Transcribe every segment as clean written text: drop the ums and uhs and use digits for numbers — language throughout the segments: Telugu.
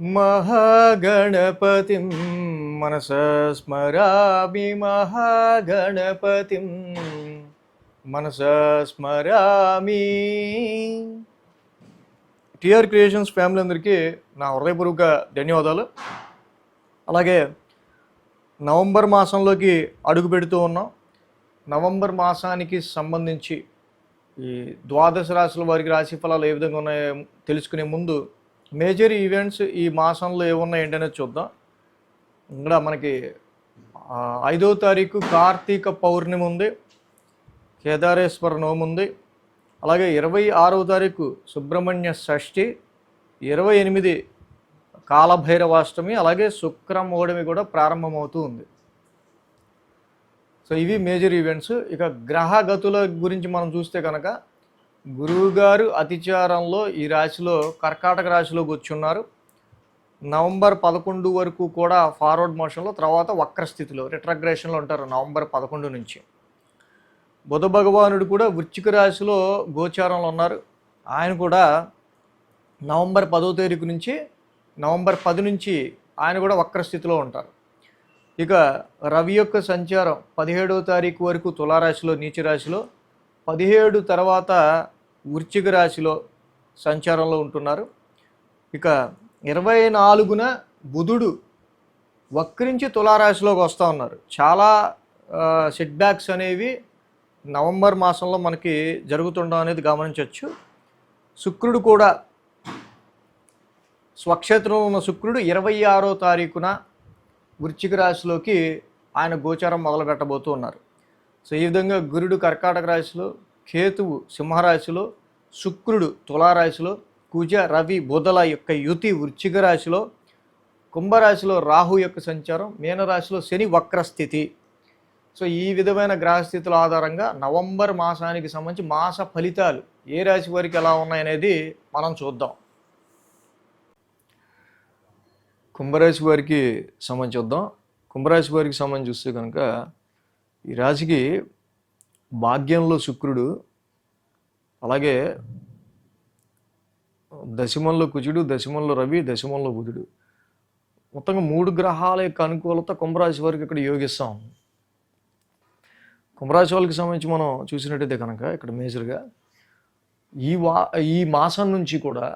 महागणपतिं मनसा स्मरामि महागणपतिं మనసా స్మరామి. టిఆర్ క్రియేషన్స్ ఫ్యామిలీ అందరికీ నా హృదయపూర్వక ధన్యవాదాలు. అలాగే నవంబర్ మాసంలోకి అడుగు పెడుతూ ఉన్నాం. నవంబర్ మాసానికి సంబంధించి ఈ ద్వాదశ రాశుల వారికి రాశి ఫలాలు ఏ విధంగా ఉన్నాయో తెలుసుకునే ముందు మేజర్ ఈవెంట్స్ ఈ మాసంలో ఏమున్నాయి ఏంటనేది చూద్దాం. ఇక్కడ మనకి 5వ తారీఖు కార్తీక పౌర్ణమి ఉంది, కేదారేశ్వర నోము ఉంది. అలాగే 26వ తారీఖు సుబ్రహ్మణ్య షష్ఠి, 28 కాలభైరవాష్టమి, అలాగే శుక్రమౌఢమి కూడా ప్రారంభమవుతూ ఉంది. సో ఇవి మేజర్ ఈవెంట్స్. ఇక గ్రహగతుల గురించి మనం చూస్తే కనుక గురువుగారు అతిచారంలో ఈ రాశిలో కర్కాటక రాశిలోకి వచ్చున్నారు. నవంబర్ 11 వరకు కూడా ఫార్వర్డ్ మోషన్లో, తర్వాత వక్రస్థితిలో రిట్రగ్రేషన్లో ఉంటారు నవంబర్ 11 నుంచి. బుధ భగవానుడు కూడా వృశ్చిక రాశిలో గోచారంలో ఉన్నారు. ఆయన కూడా నవంబర్ 10వ తారీఖు నుంచి నవంబర్ 10 నుంచి ఆయన కూడా వక్రస్థితిలో ఉంటారు. ఇక రవి యొక్క సంచారం 17వ తారీఖు వరకు తులారాశిలో నీచరాశిలో, 17 తర్వాత వృశ్చిక రాశిలో సంచారంలో ఉంటున్నారు. ఇక 24న బుధుడు వక్రించి తులారాశిలోకి వస్తూ ఉన్నారు. చాలా సెట్ బ్యాక్స్ అనేవి నవంబర్ మాసంలో మనకి జరుగుతుండడం అనేది గమనించవచ్చు. శుక్రుడు కూడా స్వక్షేత్రంలో ఉన్న శుక్రుడు 26వ తారీఖున వృశ్చిక రాశిలోకి ఆయన గోచారం మొదలు పెట్టబోతూ ఉన్నారు. సో ఈ విధంగా గురుడు కర్కాటక రాశిలో, కేతువు సింహరాశిలో, శుక్రుడు తులారాశిలో, కుజ రవి బుధల యొక్క యుతి వృశ్చిక రాశిలో, కుంభరాశిలో రాహు యొక్క సంచారం, మీనరాశిలో శని వక్రస్థితి. సో ఈ విధమైన గ్రహస్థితుల ఆధారంగా నవంబర్ మాసానికి సంబంధించి మాస ఫలితాలు ఏ రాశి వారికి ఎలా ఉన్నాయనేది మనం చూద్దాం. కుంభరాశి వారికి సంబంధించి చూద్దాం. కుంభరాశి వారికి సంబంధించి చూస్తే కనుక ఈ రాశికి భాగ్యంలో శుక్రుడు, అలాగే దశమంలో కుజుడు, దశమంలో రవి, దశమంలో బుధుడు, మొత్తంగా 3 గ్రహాల యొక్క అనుకూలత కుంభరాశి వారికి ఇక్కడ యోగిస్తాం. కుంభరాశి వాళ్ళకి సంబంధించి మనం చూసినట్టయితే కనుక ఇక్కడ మేజర్గా ఈ మాసం నుంచి కూడా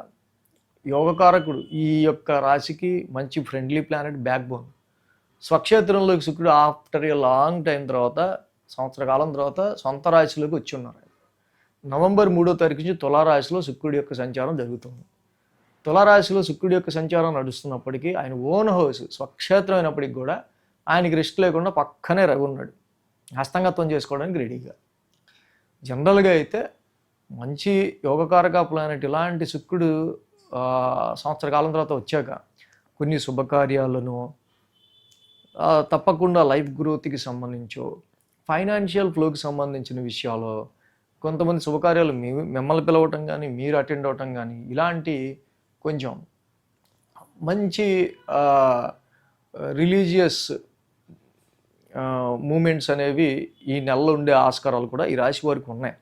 యోగకారకుడు ఈ యొక్క రాశికి మంచి ఫ్రెండ్లీ ప్లానెట్ బ్యాక్ బోన్ స్వక్షేత్రంలోకి శుక్రుడు ఆఫ్టర్ ఏ లాంగ్ టైం తర్వాత, సంవత్సర కాలం తర్వాత సొంత రాశిలోకి వచ్చి ఉన్నారు. నవంబర్ 3వ తారీఖు నుంచి తులారాశిలో శుక్రుడి యొక్క సంచారం జరుగుతుంది. తులారాశిలో శుక్రుడి యొక్క సంచారం నడుస్తున్నప్పటికీ ఆయన ఓన్ హౌస్ స్వక్షేత్రం అయినప్పటికీ కూడా ఆయనకి రెస్ట్ లేకుండా పక్కనే రవి ఉన్నాడు, హస్తంగత్వం చేసుకోవడానికి రెడీగా. జనరల్గా అయితే మంచి యోగకారక ప్లానెట్ ఇలాంటి శుక్రుడు సంవత్సర కాలం తర్వాత వచ్చాక కొన్ని శుభకార్యాలను, తప్పకుండా లైఫ్ గ్రోత్కి సంబంధించో, ఫైనాన్షియల్ ఫ్లోకి సంబంధించిన విషయాలు, కొంతమంది శుభకార్యాలు మిమ్మల్ని పిలవటం కానీ మీరు అటెండ్ అవ్వటం కానీ, ఇలాంటి కొంచెం మంచి రిలీజియస్ మూమెంట్స్ అనేవి ఈ నెలలో ఉండే ఆస్కారాలు కూడా ఈ రాశి వారికి ఉన్నాయి.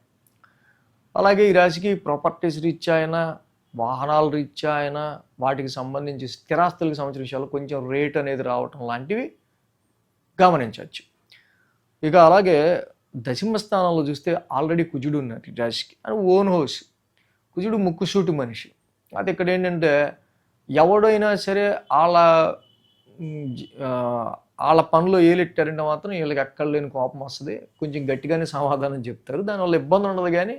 అలాగే ఈ రాశికి ప్రాపర్టీస్ రీత్యా అయినా, వాహనాల రీత్యా అయినా, వాటికి సంబంధించి స్థిరాస్తులకు సంబంధించిన విషయాలు కొంచెం రేట్ అనేది రావటం లాంటివి గమనించవచ్చు. ఇక అలాగే దశమ స్థానంలో చూస్తే ఆల్రెడీ కుజుడు ఉన్నారు ఈ రాశికి, అని ఓన్ హౌస్. కుజుడు ముక్కుసూటి మనిషి. అది ఇక్కడ ఏంటంటే ఎవడైనా సరే వాళ్ళ పనిలో ఏలెట్టారంటే మాత్రం వీళ్ళకి ఎక్కడ లేని కోపం వస్తుంది, కొంచెం గట్టిగానే సమాధానం చెప్తారు. దానివల్ల ఇబ్బంది ఉండదు. కానీ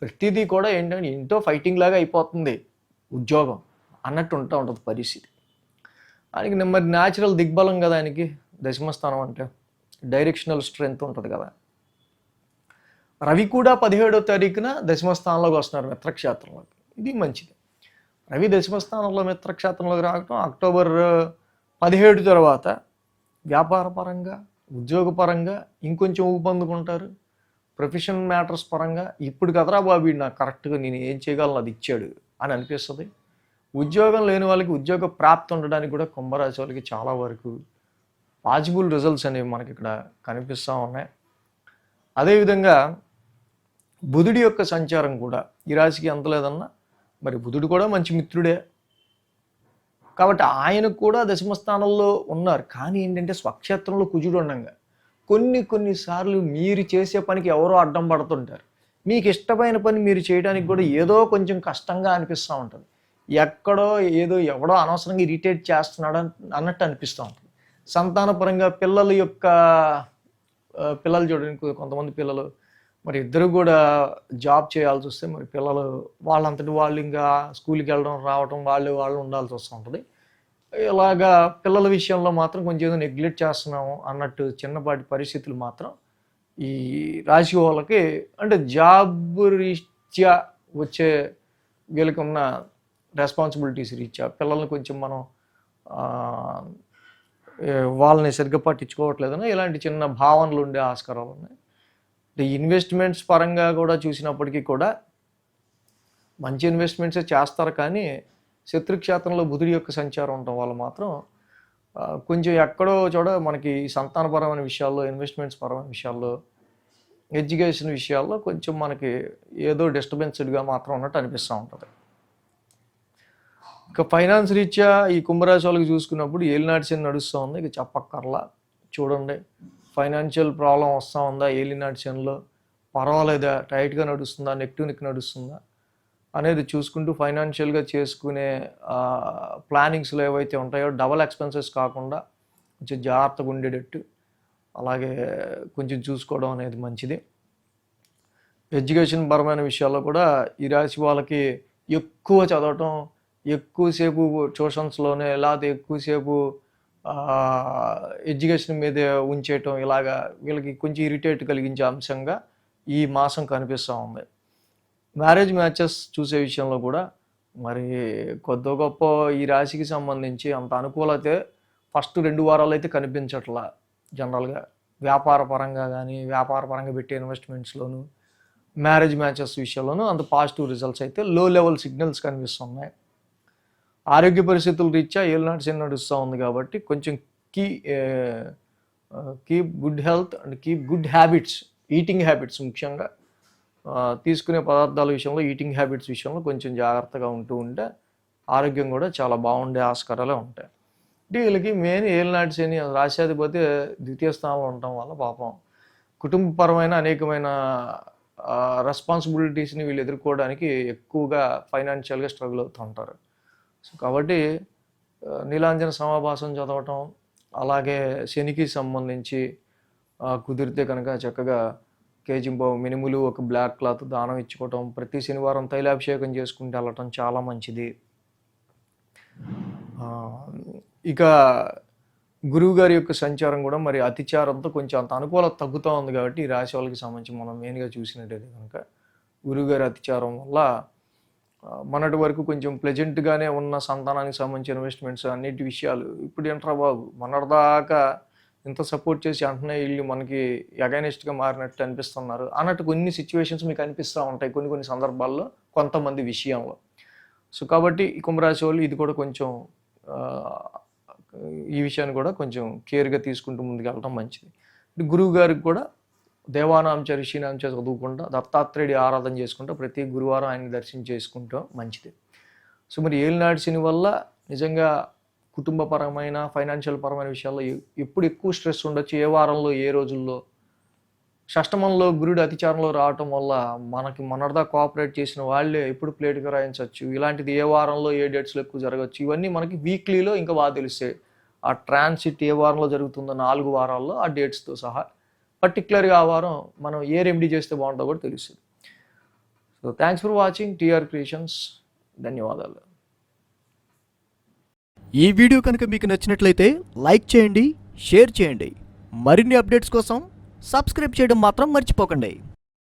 ప్రతిదీ కూడా ఏంటంటే ఇంట్లో ఫైటింగ్ లాగా అయిపోతుంది ఉద్యోగం అన్నట్టు ఉంటుంది పరిస్థితి. ఆయనకి మరి న్యాచురల్ దిగ్బలం కదా ఆయనకి దశమస్థానం అంటే, డైరెక్షనల్ స్ట్రెంగ్త్ ఉంటుంది కదా. రవి కూడా 17వ తారీఖున దశమస్థానంలోకి వస్తున్నారు మిత్రక్షేత్రంలోకి. ఇది మంచిది. రవి దశమస్థానంలో మిత్రక్షేత్రంలోకి రావటం అక్టోబర్ 17 తర్వాత వ్యాపారపరంగా, ఉద్యోగపరంగా ఇంకొంచెం ఊపందుకుంటారు. ప్రొఫెషనల్ మ్యాటర్స్ పరంగా ఇప్పుడు కదరా బాబు నాకు కరెక్ట్గా నేను ఏం చేయగలను అది ఇచ్చాడు అని అనిపిస్తుంది. ఉద్యోగం లేని వాళ్ళకి ఉద్యోగ ప్రాప్తి ఉండడానికి కూడా కుంభరాశి వాళ్ళకి చాలా వరకు పాజిబుల్ రిజల్ట్స్ అనేవి మనకి ఇక్కడ కనిపిస్తూ ఉన్నాయి. అదేవిధంగా బుధుడి యొక్క సంచారం కూడా ఈ రాశికి ఎంత లేదన్నా మరి బుధుడు కూడా మంచి మిత్రుడే. కాబట్టి ఆయనకు కూడా దశమ స్థానంలో ఉన్నారు. కానీ ఏంటంటే స్వక్షేత్రంలో కుజుడు ఉండంగా కొన్నిసార్లు మీరు చేసే పనికి ఎవరో అడ్డం పడుతుంటారు. మీకు ఇష్టమైన పని మీరు చేయడానికి కూడా ఏదో కొంచెం కష్టంగా అనిపిస్తూ ఉంటుంది. ఎక్కడో ఎవడో అనవసరంగా ఇరిటేట్ చేస్తున్నాడు అన్నట్టు అనిపిస్తూ ఉంటుంది. సంతానపరంగా పిల్లలు చూడండి, కొంతమంది పిల్లలు మరి ఇద్దరు కూడా జాబ్ చేయాల్సి వస్తే మరి పిల్లలు వాళ్ళంతటి వాళ్ళు ఇంకా స్కూల్కి వెళ్ళడం రావడం వాళ్ళు ఉండాల్సి వస్తూ ఉంటుంది. ఇలాగా పిల్లల విషయంలో మాత్రం కొంచెం ఏదో నెగ్లెక్ట్ చేస్తున్నాము అన్నట్టు చిన్నపాటి పరిస్థితులు మాత్రం ఈ రాశి వాళ్ళకి, అంటే జాబ్ రీత్యా వచ్చే వీళ్ళకి ఉన్న రెస్పాన్సిబిలిటీస్ రీత్యా పిల్లల్ని కొంచెం మనం వాళ్ళని సరిగ్గా పట్టించుకోవట్లేదని ఇలాంటి చిన్న భావనలు ఉండే ఆస్కారాలు ఉన్నాయి. ఇన్వెస్ట్మెంట్స్ పరంగా కూడా చూసినప్పటికీ కూడా మంచి ఇన్వెస్ట్మెంట్సే చేస్తారు. కానీ శత్రుక్షేత్రంలో బుధుడి యొక్క సంచారం ఉండటం వల్ల మాత్రం కొంచెం ఎక్కడో చోట మనకి సంతానపరమైన విషయాల్లో, ఇన్వెస్ట్మెంట్స్ పరమైన విషయాల్లో, ఎడ్యుకేషన్ విషయాల్లో కొంచెం మనకి ఏదో డిస్టర్బెన్స్డ్గా మాత్రం ఉన్నట్టు అనిపిస్తూ ఉంటుంది. ఇక ఫైనాన్స్ రీత్యా ఈ కుంభరాశి వాళ్ళకి చూసుకున్నప్పుడు ఏలినాటి శని నడుస్తూ ఉంది. ఇక చెప్పక్కర్లా, చూడండి ఫైనాన్షియల్ ప్రాబ్లం వస్తూ ఉందా ఏలినాటి శనిలో, పర్వాలేదా, టైట్గా నడుస్తుందా, నెక్ నడుస్తుందా అనేది చూసుకుంటూ ఫైనాన్షియల్గా చేసుకునే ప్లానింగ్స్లో ఏవైతే ఉంటాయో డబల్ ఎక్స్పెన్సెస్ కాకుండా కొంచెం జాగ్రత్తగా ఉండేటట్టు అలాగే కొంచెం చూసుకోవడం అనేది మంచిది. ఎడ్యుకేషన్ పరమైన విషయాల్లో కూడా ఈ రాశి వాళ్ళకి ఎక్కువ చదవటం, ఎక్కువసేపు ట్యూషన్స్లోనే లేకపోతే ఎక్కువసేపు ఎడ్యుకేషన్ మీద ఉంచేయటం, ఇలాగా వీళ్ళకి కొంచెం ఇరిటేట్ కలిగించే అంశంగా ఈ మాసం కనిపిస్తూ ఉంది. మ్యారేజ్ మ్యాచెస్ చూసే విషయంలో కూడా మరి కొద్ది గొప్ప ఈ రాశికి సంబంధించి అంత అనుకూలతే ఫస్ట్ 2 వారాలు అయితే కనిపించట్లా. జనరల్గా వ్యాపార పరంగా పెట్టే ఇన్వెస్ట్మెంట్స్లోను, మ్యారేజ్ మ్యాచెస్ విషయంలోనూ అంత పాజిటివ్ రిజల్ట్స్ అయితే లో లెవెల్ సిగ్నల్స్ కనిపిస్తున్నాయి. ఆరోగ్య పరిస్థితుల రీత్యా ఏలినాటి శని నడుస్తూ ఉంది కాబట్టి కొంచెం keep good health and keep good habits, eating habits, ముఖ్యంగా తీసుకునే పదార్థాల విషయంలో, ఈటింగ్ హ్యాబిట్స్ విషయంలో కొంచెం జాగ్రత్తగా ఉంటే ఆరోగ్యం కూడా చాలా బాగుండే ఆస్కారాలే ఉంటాయి. అంటే వీళ్ళకి మెయిన్ ఏలినాటి శని రాశ్యాధిపతి ద్వితీయ స్థానంలో ఉండటం వల్ల పాపం కుటుంబపరమైన అనేకమైన రెస్పాన్సిబిలిటీస్ని వీళ్ళు ఎదుర్కోవడానికి ఎక్కువగా ఫైనాన్షియల్గా స్ట్రగుల్ అవుతూ ఉంటారు. సో కాబట్టి నీలాంజన సమాభాసం చదవటం, అలాగే శనికి సంబంధించి కుదిరితే కనుక చక్కగా కేజింబావు మినుములు, ఒక బ్లాక్ క్లాత్ దానం ఇచ్చుకోవటం, ప్రతి శనివారం తైలాభిషేకం చేసుకుంటూ వెళ్ళటం చాలా మంచిది. ఇక గురువు గారి యొక్క సంచారం కూడా మరి అతిచారంతో కొంచెం అంత అనుకూలత తగ్గుతూ ఉంది కాబట్టి ఈ రాశి వాళ్ళకి సంబంధించి మనం మెయిన్గా చూసినట్టయితే కనుక గురువుగారి అతిచారం వల్ల మొన్నటి వరకు కొంచెం ప్లెజెంట్గానే ఉన్న సంతానానికి సంబంధించిన ఇన్వెస్ట్మెంట్స్ అన్నిటి విషయాలు ఇప్పుడు ఏంట్రా బాబు మొన్నటిదాకా ఇంత సపోర్ట్ చేసి అంటనే వీళ్ళు మనకి అగైనెస్ట్గా మారినట్టు అనిపిస్తున్నారు అన్నట్టు కొన్ని సిచ్యువేషన్స్ మీకు అనిపిస్తూ ఉంటాయి కొన్ని సందర్భాల్లో కొంతమంది విషయంలో. సో కాబట్టి ఈ కుంభరాశి వాళ్ళు ఇది కూడా కొంచెం ఈ విషయాన్ని కూడా కొంచెం కేర్గా తీసుకుంటూ ముందుకు వెళ్ళడం మంచిది. గురువు గారికి కూడా దేవానాంచ ఋషినాంచ చదువుకుంటా దత్తాత్రేయుడి ఆరాధన చేసుకుంటూ ప్రతి గురువారం ఆయన్ని దర్శనం చేసుకుంటాం మంచిది. సో మరి ఏలినాటి శని వల్ల నిజంగా కుటుంబపరమైన ఫైనాన్షియల్ పరమైన విషయాల్లో ఎప్పుడు ఎక్కువ స్ట్రెస్ ఉండొచ్చు, ఏ వారంలో ఏ రోజుల్లో. షష్టమంలో గురుడు అతిచారంలో రావటం వల్ల మనకి మొన్నటిదా కోఆపరేట్ చేసిన వాళ్ళే ఎప్పుడు ప్లేట్గా రాయించవచ్చు, ఇలాంటిది ఏ వారంలో ఏ డేట్స్లో ఎక్కువ జరగచ్చు, ఇవన్నీ మనకి వీక్లీలో ఇంకా బాగా తెలుస్తాయి. ఆ ట్రాన్సిట్ ఏ వారంలో జరుగుతుందో 4 వారాల్లో ఆ డేట్స్తో సహా పర్టికులర్గా ఆ వారం మనం ఏ రెమెడీ చేస్తే బాగుంటుందో కూడా తెలుస్తుంది. So thanks for watching TR creations. ధన్యవాదాలు. ఈ వీడియో కనుక మీకు నచ్చినట్లయితే లైక్ చేయండి, షేర్ చేయండి. మరిన్ని అప్డేట్స్ కోసం సబ్స్క్రైబ్ చేయడం మాత్రం మర్చిపోకండి.